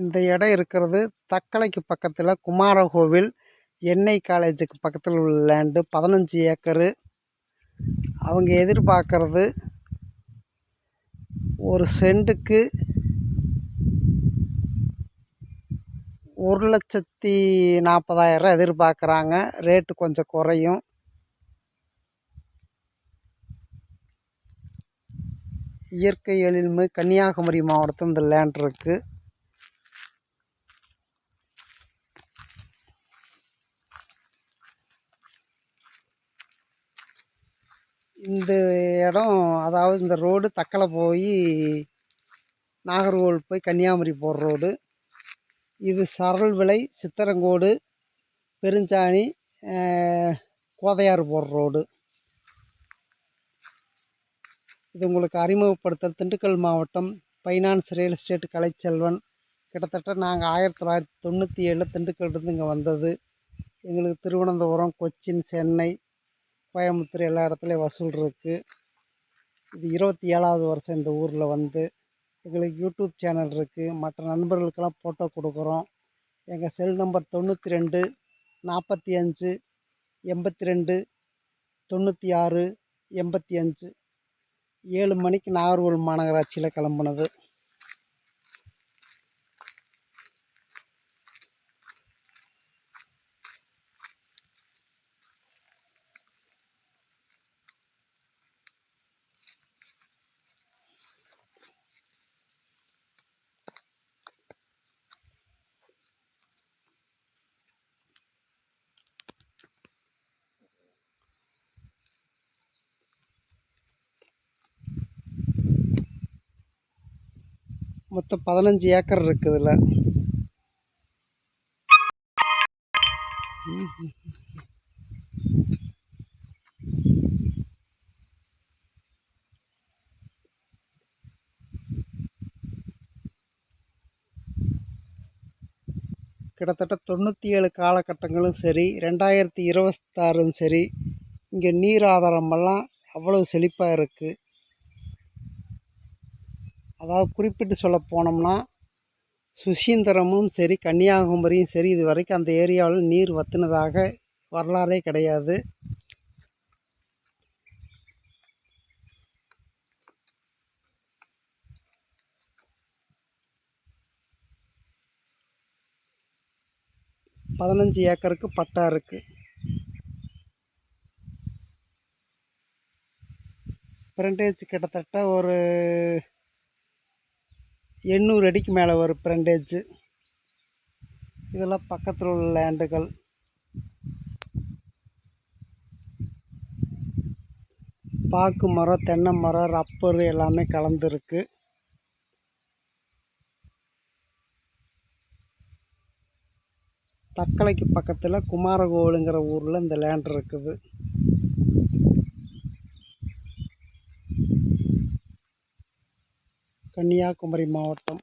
இந்த இடம் இருக்கிறது தக்கலைக்கு பக்கத்தில் குமாரகோவில் எண்ணெய் காலேஜுக்கு பக்கத்தில் உள்ள லேண்டு 15 ஏக்கரு. அவங்க எதிர்பார்க்கறது ஒரு சென்ட்டுக்கு 1,40,000 எதிர்பார்க்குறாங்க. ரேட்டு கொஞ்சம் குறையும். இயற்கை எழில்மை கன்னியாகுமரி மாவட்டத்தில் இந்த லேண்ட் இருக்குது. இந்த இடம் அதாவது இந்த ரோடு தக்கலை போய் நாகர்கோவில் போய் கன்னியாகுமரி போகிற ரோடு. இது சரள்விளை சித்தரங்கோடு பெருஞ்சாணி கோதையாறு போகிற ரோடு. இது உங்களுக்கு அறிமுகப்படுத்த திண்டுக்கல் மாவட்டம் ஃபைனான்ஸ் ரியல் எஸ்டேட் கலைச்செல்வன். கிட்டத்தட்ட நாங்கள் 1997 திண்டுக்கல்லிருந்து இங்கே வந்தது. எங்களுக்கு திருவனந்தபுரம், கொச்சின், சென்னை, கோயம்புத்தூர் எல்லா இடத்துலையும் வசூல் இருக்குது. இது 27வது வருஷம் இந்த ஊரில் வந்து. எங்களுக்கு யூடியூப் சேனல் இருக்குது. மற்ற நண்பர்களுக்கெல்லாம் ஃபோட்டோ கொடுக்குறோம். எங்கள் செல் நம்பர் 92 45 82 96 85. 7 மணிக்கு நாகர்கோவில் மாநகராட்சியில் கிளம்புனது. மொத்தம் 15 ஏக்கர் இருக்குதுல்ல. கிட்டத்தட்ட 97 காலகட்டங்களும் சரி, 2026 சரி, இங்கே நீர் ஆதாரமெல்லாம் அவ்வளோ செழிப்பாக இருக்குது. அதாவது குறிப்பிட்டு சொல்ல போனோம்னா சுசீந்திரமும் சரி, கன்னியாகுமரியும் சரி, இது வரைக்கும் அந்த ஏரியாவில் நீர் வற்றினதாக வரலாறே கிடையாது. பதினஞ்சு ஏக்கருக்கு பட்டா இருக்குது. ஃப்ரண்டேஜ் கிட்டத்தட்ட ஒரு 800 அடிக்கு மேலே வரும் ஃப்ரண்டேஜ். இதெல்லாம் பக்கத்தில் உள்ள லேண்டுகள். பாக்கு மரம், தென்னை மரம், ரப்பர் எல்லாமே கலந்துருக்கு. தக்கலைக்கு பக்கத்தில் குமாரகோவிலுங்கிற ஊரில் இந்த லேண்ட் இருக்குது. கன்னியாகுமரி மாவட்டம்.